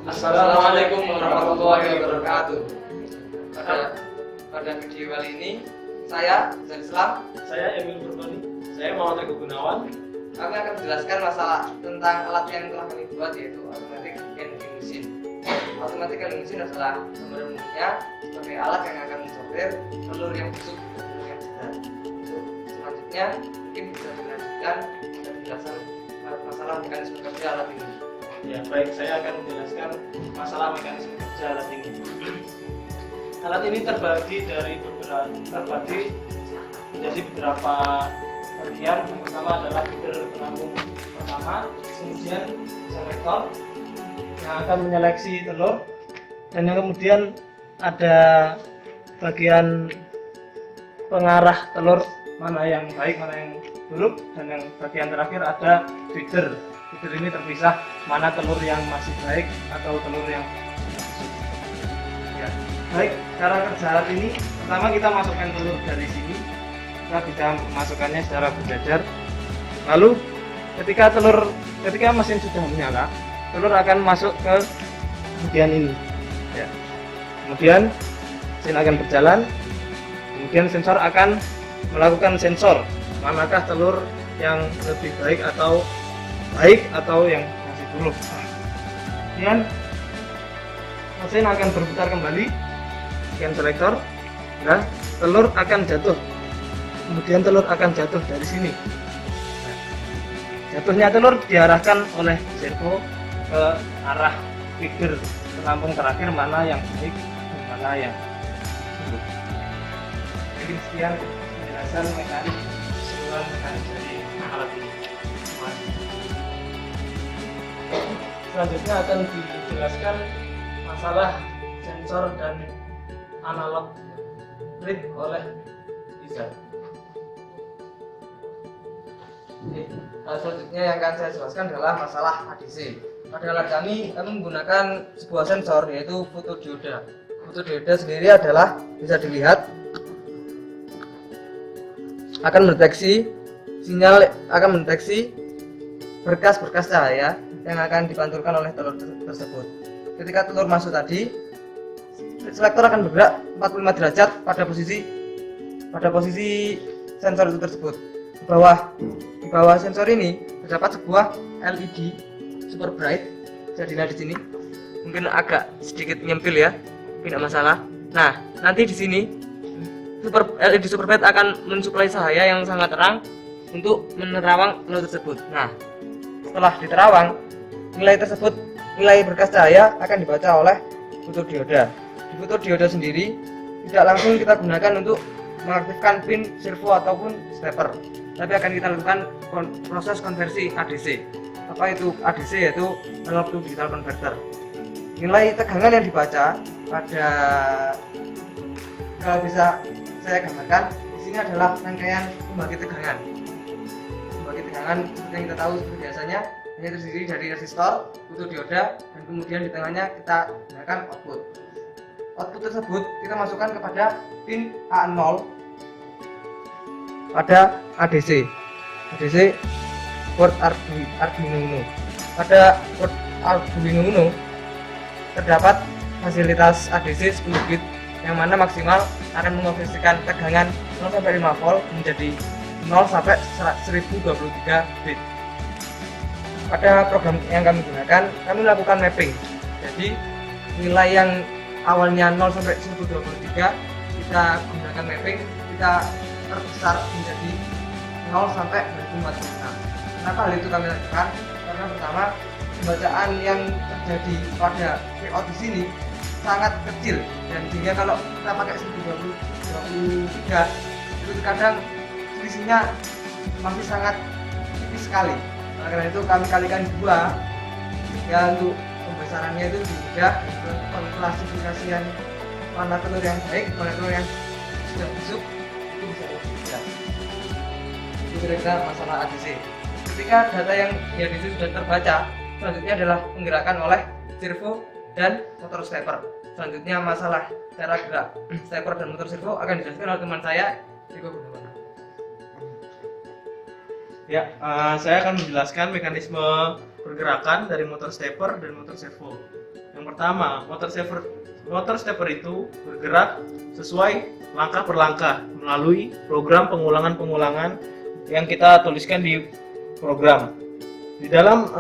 Assalamualaikum warahmatullahi wabarakatuh. Pada video kali ini saya Zan Islam, Saya Emil Purwani, saya Muhammad Teguh Gunawan. kami akan menjelaskan masalah tentang alat yang telah kami buat, yaitu automatic vending machine. Automatic vending machine adalah pada umumnya sebagai alat yang akan mensortir telur yang busuk dan telur yang segar. Selanjutnya mungkin bisa dilanjutkan penjelasan masalah mekanisme kerja alat ini. Ya, baik, saya akan menjelaskan masalah mekanisme kerja alat ini. Alat ini terbagi menjadi beberapa bagian. Yang pertama adalah feeder penampung pertama, kemudian selektor yang akan menyeleksi telur, dan yang kemudian ada bagian pengarah telur mana yang baik, mana yang buruk, dan yang bagian terakhir ada feeder. Feeder ini terpisah mana telur yang masih baik atau telur yang busuk. Ya, baik, cara kerja alat ini pertama kita masukkan telur dari sini. Kita bisa memasukkannya secara berjajar. Lalu ketika mesin sudah menyala, telur akan masuk ke bagian ini. Ya. Kemudian mesin akan berjalan. Kemudian sensor akan melakukan sensor manakah telur yang lebih baik atau yang masih buruk. Kemudian mesin akan berputar kembali dengan selektor. Nah, telur akan jatuh. Kemudian telur akan jatuh dari sini. Jatuhnya telur diarahkan oleh servo ke arah feeder penampung terakhir mana yang baik dan mana yang buruk. Jadi sekian penjelasan keseluruhan mekanis dari alat ini. Selanjutnya akan dijelaskan masalah sensor dan analog read oleh Iza. Selanjutnya yang akan saya jelaskan adalah masalah ADC. Pada alat kami menggunakan sebuah sensor, yaitu fotodioda. Fotodioda sendiri adalah bisa dilihat akan mendeteksi berkas-berkas cahaya yang akan dipantulkan oleh telur tersebut. Ketika telur masuk tadi, selektor akan bergerak 45 derajat pada posisi sensor itu tersebut. Di bawah sensor ini terdapat sebuah LED super bright. Bisa dilihat di sini. Mungkin agak sedikit nyempil ya, tidak masalah. Nah, nanti di sini LED super bright akan mensuplai cahaya yang sangat terang untuk menerawang telur tersebut. Nah, setelah diterawang, nilai berkas cahaya akan dibaca oleh fotodioda. Di fotodioda sendiri tidak langsung kita gunakan untuk mengaktifkan pin servo ataupun stepper, tapi akan kita lakukan proses konversi ADC. Apa itu ADC? Yaitu analog to digital converter. Nilai tegangan yang dibaca kalau bisa saya gambarkan, di sini adalah rangkaian pembagi tegangan. Pembagi tegangan seperti yang kita tahu seperti biasanya, ini terdiri dari resistor, fotodioda, dan kemudian di tengahnya kita gunakan output. Output tersebut kita masukkan kepada pin A0 pada ADC port Arduino Uno. Pada port Arduino Uno terdapat fasilitas ADC 10 bit yang mana maksimal akan mengonversikan tegangan 0 sampai 5 volt menjadi 0 sampai 1023 bit. Pada program yang kami gunakan, kami melakukan mapping. Jadi nilai yang awalnya 0 sampai 1023 kita gunakan mapping, kita terbesar menjadi 0 sampai 2046. Kenapa hal itu kami lakukan? Karena pertama, pembacaan yang terjadi pada Vout di sini sangat kecil, dan sehingga kalau kita pakai 1023 itu terkadang selisihnya masih sangat tipis sekali. Nah, karena itu kami kalikan 2 ya, untuk pembesarannya itu mudah, untuk pengklasifikasian mana telur yang baik, mana telur yang sudah busuk itu bisa lebih mudah. Itu kira-kira masalah ADC. Ketika data yang di ADC sudah terbaca, selanjutnya adalah penggerakan oleh servo dan motor stepper. Selanjutnya masalah cara gerak stepper dan motor servo akan dijelaskan oleh teman saya, Riko Gunawan. Ya, saya akan menjelaskan mekanisme pergerakan dari motor stepper dan motor servo. Yang pertama, motor stepper itu bergerak sesuai langkah per langkah melalui program pengulangan-pengulangan yang kita tuliskan di program. Di dalam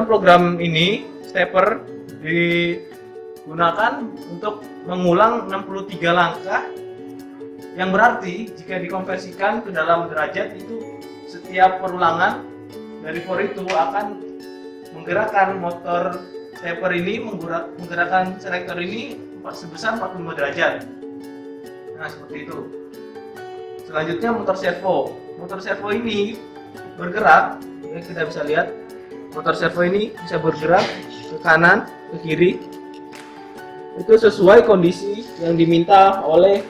program ini, stepper digunakan untuk mengulang 63 langkah, yang berarti jika dikonversikan ke dalam derajat itu setiap perulangan dari for itu akan menggerakkan motor stepper ini, menggerakkan selektor ini sebesar 45 derajat. Nah, seperti itu. Selanjutnya motor servo. Motor servo ini bergerak, ya, kita bisa lihat motor servo ini bisa bergerak ke kanan, ke kiri. Itu sesuai kondisi yang diminta oleh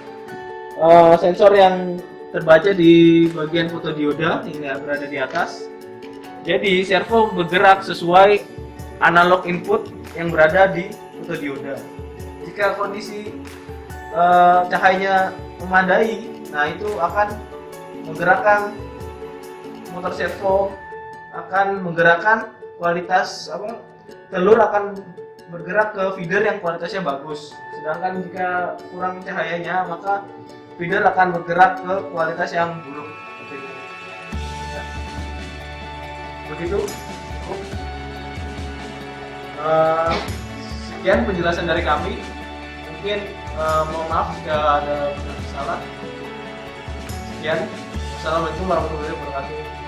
sensor yang terbaca di bagian fotodioda yang berada di atas. Jadi servo bergerak sesuai analog input yang berada di fotodioda. Jika kondisi cahayanya memadai, nah itu akan menggerakkan motor servo, akan menggerakkan kualitas telur akan bergerak ke feeder yang kualitasnya bagus. Sedangkan jika kurang cahayanya, maka feeder akan bergerak ke kualitas yang buruk. Begitu. Sekian penjelasan dari kami. Mungkin mohon maaf jika ada salah. Sekian. Assalamualaikum warahmatullahi wabarakatuh.